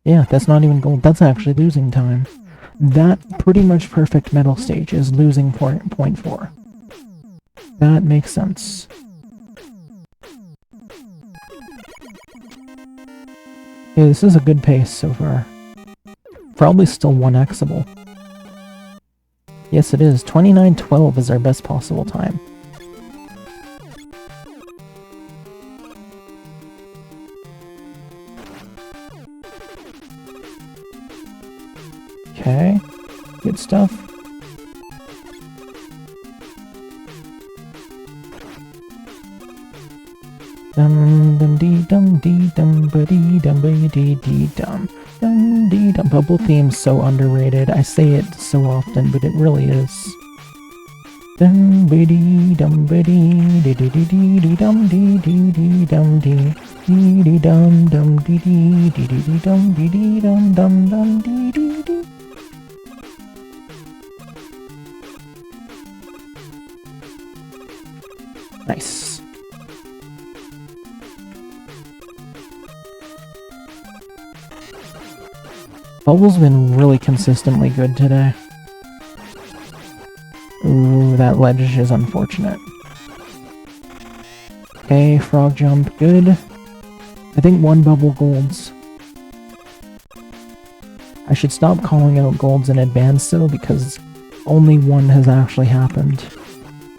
Yeah, that's not even gold. That's actually losing time. That pretty much perfect metal stage is losing point 4. That makes sense. Okay, this is a good pace so far. Probably still 1xable. Yes, it is. 29:12 is our best possible time. Okay, good stuff. Dum dum dee dum dee dum ba dee dum ba dee dee dum dee dum. Bubble theme's so underrated. I say it so often, but it really is. Dum ba dee dum ba dee dee dee dee dee dum dee dee dee dum dee dee dee dum dum dee dee dee dee dee dum dee dee dum dum dum dee dee dee. Nice. Bubble's been really consistently good today. Ooh, that ledge is unfortunate. Okay, frog jump, good. I think 1 bubble golds. I should stop calling out golds in advance though, because only 1 has actually happened.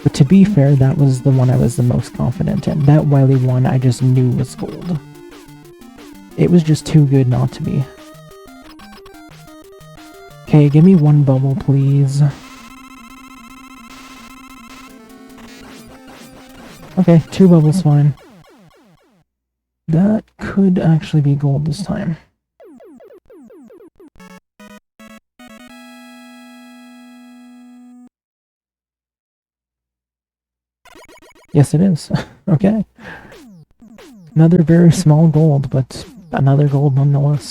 But to be fair, that was the one I was the most confident in. That Wily one I just knew was gold. It was just too good not to be. Okay, give me 1 bubble, please. Okay, 2 bubbles fine. That could actually be gold this time. Yes, it is. Okay. Another very small gold, but another gold nonetheless.